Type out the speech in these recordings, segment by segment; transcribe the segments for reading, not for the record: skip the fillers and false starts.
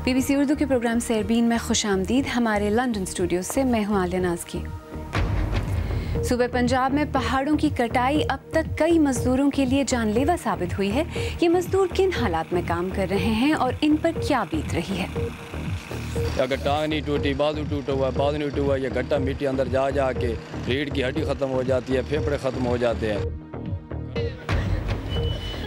BBC Urdu کے programme سیربین میں خوش آمدید. ہمارے لندن اسٹوڈیو سے میں ہوں عالیہ نازکی. صوبہ پنجاب میں پہاڑوں کی کٹائی اب تک کئی مزدوروں کے لیے جان لیوا ثابت ہوئی ہے. یہ مزدور کن حالات میں کام کر رہے ہیں اور ان پر کیا بیت رہی ہے؟ اگر ٹانگ نہیں ٹوٹی، بازو ٹوٹا ہوا ہے، بازو نہیں ٹوٹا ہوا، یہ گھٹا مٹی اندر جا جا کے ریڑھ کی ہڈی ختم ہو جاتی ہے، پھیپھڑے ختم ہو جاتے ہیں.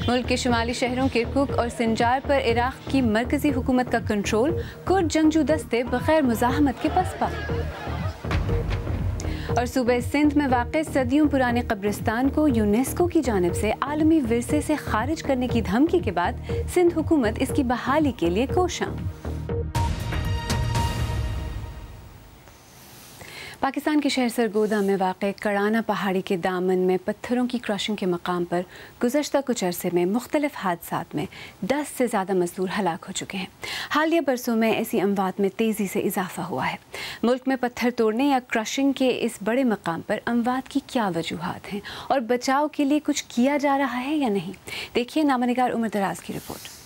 ملک کے شمالی شہروں کرکک اور سنجار پر عراق کی مرکزی حکومت کا کنٹرول. کرد جنگجو دستے بغیر مزاحمت کے پسپا. اور صوبہ سندھ میں واقع صدیوں پرانے قبرستان کو یونیسکو کی جانب سے عالمی ورثے سے خارج کرنے کی دھمکی کے بعد سندھ حکومت اس کی بحالی کے لیے کوشاں. پاکستان کے شہر سرگودا میں واقع کڑانہ پہاڑی کے دامن میں پتھروں کی کراشنگ کے مقام پر گزشتہ کچھ عرصے میں مختلف حادثات میں 10 سے زیادہ مزدور ہلاک ہو چکے ہیں. حالیہ برسوں میں ایسی اموات میں تیزی سے اضافہ ہوا ہے. ملک میں پتھر توڑنے یا کراشنگ کے اس بڑے مقام پر اموات کی کیا وجوہات ہیں اور بچاؤ کے لیے کچھ کیا جا رہا ہے یا نہیں؟ دیکھیے نامہ نگار عمر دراز کی رپورٹ.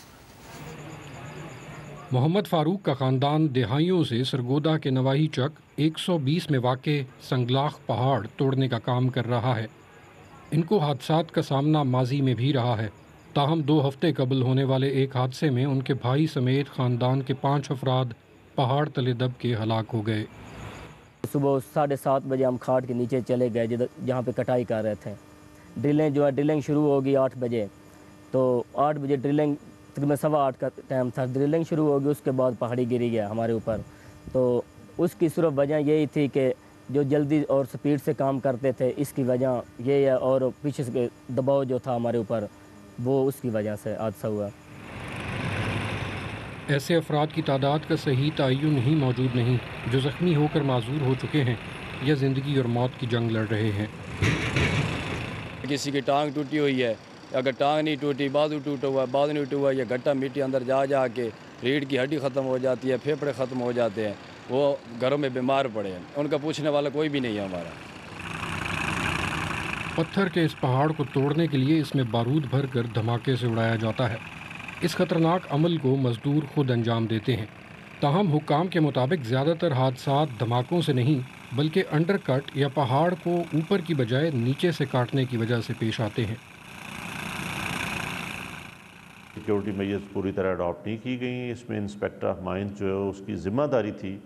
محمد فاروق کا خاندان دہائیوں سے سرگودا کے نواحی چک 120 میں واقع سنگلاخ پہاڑ توڑنے کا کام کر رہا ہے. ان کو حادثات کا سامنا ماضی میں بھی رہا ہے. تاہم 2 ہفتے قبل ہونے والے ایک حادثے میں ان کے بھائی سمیت خاندان کے 5 افراد پہاڑ تلے دب کے ہلاک ہو گئے. صبح 7:30 بجے ہم کھاٹ کے نیچے چلے گئے جہاں پہ کٹائی کر رہے تھے. ڈرلنگ شروع ہوگی 8 بجے، تو 8 بجے ڈرلنگ تقریباً 8:15 کا ٹائم تھا. ڈرلنگ شروع ہوگی، اس کے بعد پہاڑی گری گیا ہمارے اوپر. تو اس کی صرف وجہ یہی تھی کہ جو جلدی اور سپیڈ سے کام کرتے تھے، اس کی وجہ یہ ہے، اور پیچھے سے دباؤ جو تھا ہمارے اوپر، وہ اس کی وجہ سے حادثہ ہوا. ایسے افراد کی تعداد کا صحیح تعین ہی موجود نہیں جو زخمی ہو کر معذور ہو چکے ہیں یا زندگی اور موت کی جنگ لڑ رہے ہیں. کسی کی ٹانگ ٹوٹی ہوئی ہے، اگر ٹانگ نہیں ٹوٹی، بازو ٹوٹا ہوا ہے، بازو نہیں ٹوٹا ہوا، یہ گھٹا مٹی اندر جا جا کے ریڑھ کی ہڈی ختم ہو جاتی ہے، پھیپھڑے ختم ہو جاتے ہیں. وہ گھروں میں بیمار پڑے ہیں، ان کا پوچھنے والا کوئی بھی نہیں ہے ہمارا. پتھر کے اس پہاڑ کو توڑنے کے لیے اس میں بارود بھر کر دھماکے سے اڑایا جاتا ہے. اس خطرناک عمل کو مزدور خود انجام دیتے ہیں. تاہم حکام کے مطابق زیادہ تر حادثات دھماکوں سے نہیں بلکہ انڈر کٹ یا پہاڑ کو اوپر کی بجائے نیچے سے کاٹنے کی وجہ سے پیش آتے ہیں. سیکیورٹی میجرز پوری طرح اڈاپٹ نہیں کی گئی. اس میں انسپیکٹر آف مائنز جو ہے اس کی ذمہ داری تھی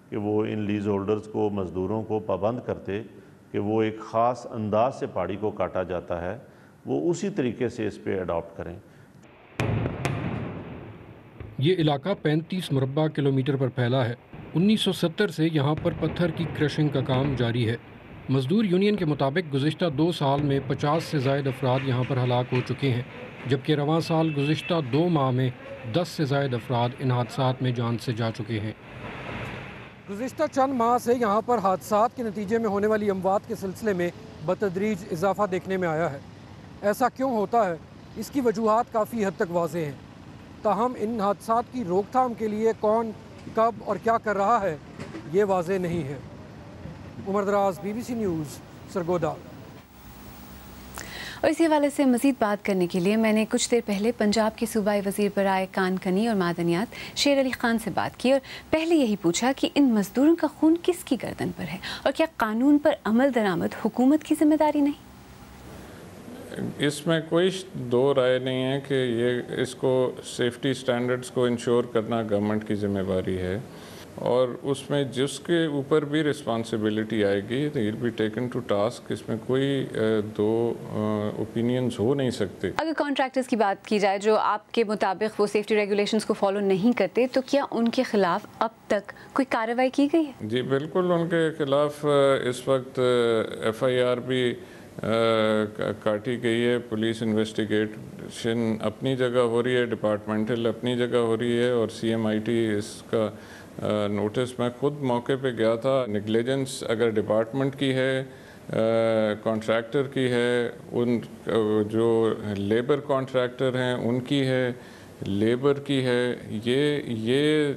کہ وہ ان لیز ہولڈرز کو، مزدوروں کو پابند کرتے کہ وہ ایک خاص انداز سے پہاڑی کو کاٹا جاتا ہے، وہ اسی طریقے سے اس پہ اڈاپٹ کریں. یہ علاقہ 35 مربع کلومیٹر پر پھیلا ہے. 1970 سے یہاں پر پتھر کی کرشنگ کا کام جاری ہے. مزدور یونین کے مطابق گزشتہ 2 سال میں 50 سے زائد افراد یہاں پر ہلاک ہو چکے ہیں، جبکہ رواں سال گزشتہ 2 ماہ میں 10 سے زائد افراد ان حادثات میں جان سے جا چکے ہیں. گزشتہ چند ماہ سے یہاں پر حادثات کے نتیجے میں ہونے والی اموات کے سلسلے میں بتدریج اضافہ دیکھنے میں آیا ہے. ایسا کیوں ہوتا ہے؟ اس کی وجوہات کافی حد تک واضح ہیں. تاہم ان حادثات کی روک تھام کے لیے کون، کب اور کیا کر رہا ہے، یہ واضح نہیں ہے. عمر دراز، BBC نیوز، سرگودا. اور اسی حوالے سے مزید بات کرنے کے لیے میں نے کچھ دیر پہلے پنجاب کے صوبائی وزیر برائے کان کنی اور معدنیات شیر علی خان سے بات کی اور پہلے یہی پوچھا کہ ان مزدوروں کا خون کس کی گردن پر ہے اور کیا قانون پر عمل درآمد حکومت کی ذمہ داری نہیں؟ اس میں کوئی دو رائے نہیں ہے کہ یہ اس کو سیفٹی سٹینڈرڈز کو انشور کرنا گورنمنٹ کی ذمہ داری ہے، اور اس میں جس کے اوپر بھی رسپانسبلٹی آئے گی تو will be taken to task. اس میں کوئی دو اوپینینز ہو نہیں سکتے. اگر کانٹریکٹرز کی بات کی جائے جو آپ کے مطابق وہ سیفٹی ریگولیشنز کو فالو نہیں کرتے، تو کیا ان کے خلاف اب تک کوئی کارروائی کی گئی ہے؟ جی بالکل، ان کے خلاف اس وقت FIR بھی کاٹی گئی ہے. پولیس انویسٹیگیشن اپنی جگہ ہو رہی ہے، ڈپارٹمنٹل اپنی جگہ ہو رہی ہے، اور CMIT اس کا نوٹس میں خود موقع پہ گیا تھا. نیگلیجنس اگر ڈپارٹمنٹ کی ہے، کانٹریکٹر کی ہے، ان جو لیبر کانٹریکٹر ہیں ان کی ہے، لیبر کی ہے، یہ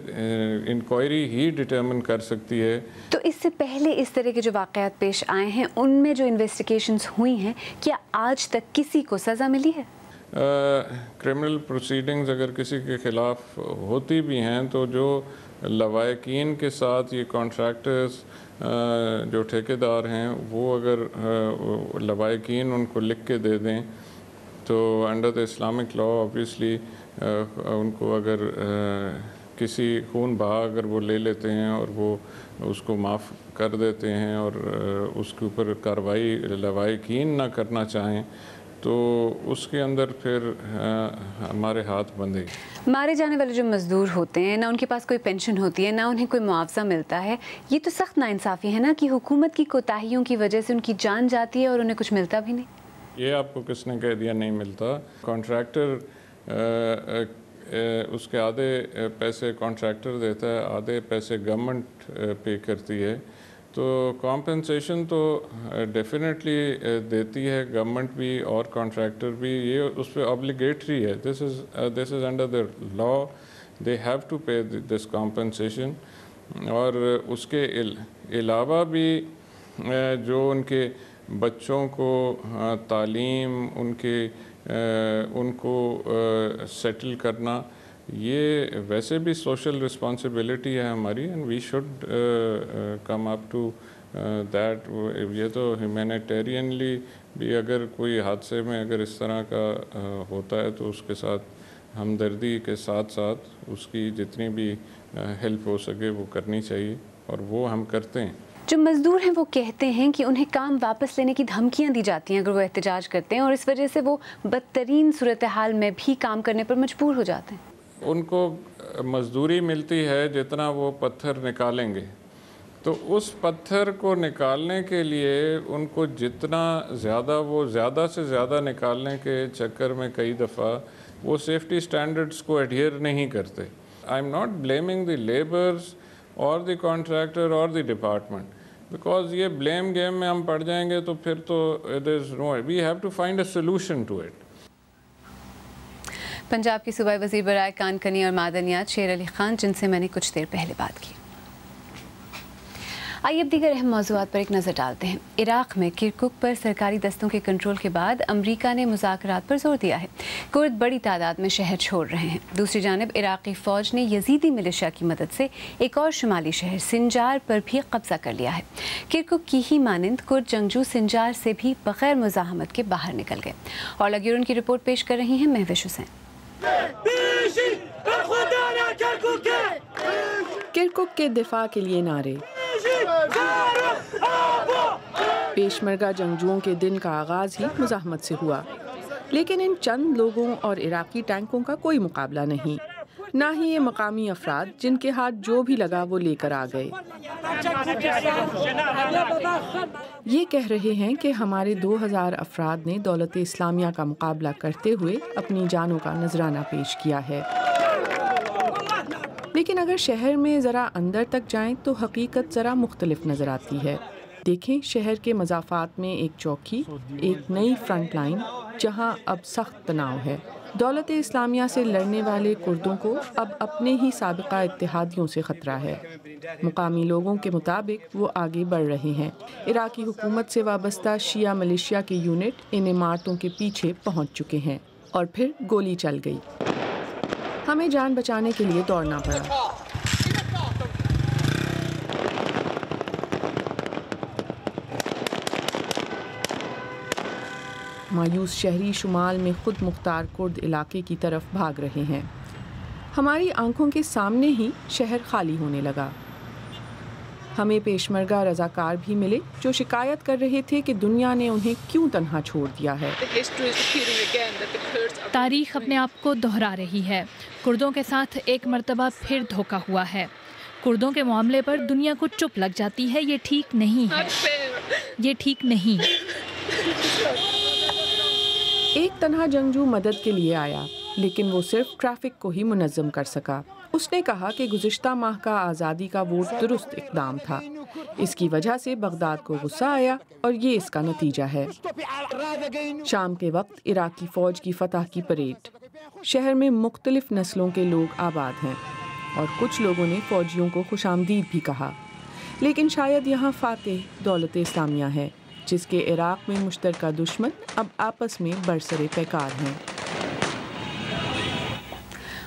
انکوائری ہی ڈٹرمن کر سکتی ہے. تو اس سے پہلے اس طرح کے جو واقعات پیش آئے ہیں ان میں جو انویسٹیگیشنز ہوئی ہیں، کیا آج تک کسی کو سزا ملی ہے؟ کرمنل پروسیڈنگز اگر کسی کے خلاف ہوتی بھی ہیں تو جو لوائقین کے ساتھ یہ کانٹریکٹرز جو ٹھیکیدار ہیں وہ اگر لوائقین ان کو لکھ کے دے دیں تو under the Islamic law obviously ان کو اگر کسی خون بہا اگر وہ لے لیتے ہیں اور وہ اس کو معاف کر دیتے ہیں اور اس کے اوپر کارروائی لوائقین نہ کرنا چاہیں تو اس کے اندر پھر ہمارے ہاتھ بندھے. مارے جانے والے جو مزدور ہوتے ہیں نہ ان کے پاس کوئی پینشن ہوتی ہے نہ انہیں کوئی معاوضہ ملتا ہے. یہ تو سخت ناانصافی ہے نا کہ حکومت کی کوتاہیوں کی وجہ سے ان کی جان جاتی ہے اور انہیں کچھ ملتا بھی نہیں. یہ آپ کو کس نے کہہ دیا نہیں ملتا؟ کانٹریکٹر اس کے آدھے پیسے کانٹریکٹر دیتا ہے, آدھے پیسے گورنمنٹ پے کرتی ہے. تو کمپنسیشن تو ڈیفینیٹلی دیتی ہے گورنمنٹ بھی اور کانٹریکٹر بھی, یہ اس پہ آبلیگیٹری ہے. This is under the law, they have to pay this compensation. اور اس کے علاوہ بھی جو ان کے بچوں کو تعلیم ان کو سیٹل کرنا, یہ ویسے بھی سوشل رسپانسبلٹی ہے ہماری, and we should come up to that. یہ تو ہیومینیٹیرینلی بھی اگر کوئی حادثے میں اگر اس طرح کا ہوتا ہے تو اس کے ساتھ ہمدردی کے ساتھ ساتھ اس کی جتنی بھی ہیلپ ہو سکے وہ کرنی چاہیے, اور وہ ہم کرتے ہیں. جو مزدور ہیں وہ کہتے ہیں کہ انہیں کام واپس لینے کی دھمکیاں دی جاتی ہیں اگر وہ احتجاج کرتے ہیں, اور اس وجہ سے وہ بدترین صورتحال میں بھی کام کرنے پر مجبور ہو جاتے ہیں. ان کو مزدوری ملتی ہے جتنا وہ پتھر نکالیں گے, تو اس پتھر کو نکالنے کے لیے ان کو جتنا زیادہ وہ زیادہ سے زیادہ نکالنے کے چکر میں کئی دفعہ وہ سیفٹی سٹینڈرڈز کو ایڈہیئر نہیں کرتے. I am not blaming the labours اور دی کانٹریکٹر اور دی ڈپارٹمنٹ, بیکاز یہ بلیم گیم میں ہم پڑ جائیں گے تو پھر تو we have to find a solution to it. Punjab کے صوبائی وزیر برائے کان کنی اور معدنیات شیر علی خان, جن سے میں نے کچھ دیر پہلے بات کی. آئیے اب دیگر اہم موضوعات پر ایک نظر ڈالتے ہیں. عراق میں کرکک پر سرکاری دستوں کے کنٹرول کے بعد امریکہ نے مذاکرات پر زور دیا ہے. کرد بڑی تعداد میں شہر چھوڑ رہے ہیں. دوسری جانب عراقی فوج نے یزیدی ملیشیا کی مدد سے ایک اور شمالی شہر سنجار پر بھی قبضہ کر لیا ہے. کرکک کی ہی مانند کرد جنگجو سنجار سے بھی بغیر مزاحمت کے باہر نکل گئے. اور لگیورن کی رپورٹ پیش کر رہی ہیں مہوش حسین. کرکک کے دفاع کے لیے نعرے. پیشمرگہ جنگجوؤں کے دن کا آغاز ہی مزاحمت سے ہوا, لیکن ان چند لوگوں اور عراقی ٹینکوں کا کوئی مقابلہ نہیں, نہ ہی یہ مقامی افراد جن کے ہاتھ جو بھی لگا وہ لے کر آ گئے. یہ کہہ رہے ہیں کہ ہمارے 2000 افراد نے دولت اسلامیہ کا مقابلہ کرتے ہوئے اپنی جانوں کا نذرانہ پیش کیا ہے. لیکن اگر شہر میں ذرا اندر تک جائیں تو حقیقت ذرا مختلف نظر آتی ہے. دیکھیں شہر کے مضافات میں ایک چوکی, ایک نئی فرنٹ لائن جہاں اب سخت تناؤ ہے. دولت اسلامیہ سے لڑنے والے کردوں کو اب اپنے ہی سابقہ اتحادیوں سے خطرہ ہے. مقامی لوگوں کے مطابق وہ آگے بڑھ رہے ہیں. عراقی حکومت سے وابستہ شیعہ ملیشیا کے یونٹ ان عمارتوں کے پیچھے پہنچ چکے ہیں اور پھر گولی چل گئی. ہمیں جان بچانے کے لیے دوڑنا پڑا. مایوس شہری شمال میں خود مختار کرد علاقے کی طرف بھاگ رہے ہیں. ہماری آنکھوں کے سامنے ہی شہر خالی ہونے لگا. ہمیں پیشمرگہ رضاکار بھی ملے جو شکایت کر رہے تھے کہ دنیا نے انہیں کیوں تنہا چھوڑ دیا ہے. تاریخ اپنے آپ کو دہرا رہی ہے. کردوں کے ساتھ ایک مرتبہ پھر دھوکہ ہوا ہے. کردوں کے معاملے پر دنیا کو چپ لگ جاتی ہے. یہ ٹھیک نہیں ہے, یہ ٹھیک نہیں. ایک تنہا جنگجو مدد کے لیے آیا, لیکن وہ صرف ٹریفک کو ہی منظم کر سکا. اس نے کہا کہ گزشتہ ماہ کا آزادی کا ووٹ درست اقدام تھا. اس کی وجہ سے بغداد کو غصہ آیا اور یہ اس کا نتیجہ ہے. شام کے وقت عراقی فوج کی فتح کی پریڈ. شہر میں مختلف نسلوں کے لوگ آباد ہیں اور کچھ لوگوں نے فوجیوں کو خوش آمدید بھی کہا. لیکن شاید یہاں فاتح دولت اسلامیہ ہے, جس کے عراق میں مشترکہ دشمن اب آپس میں برسر پیکار ہیں.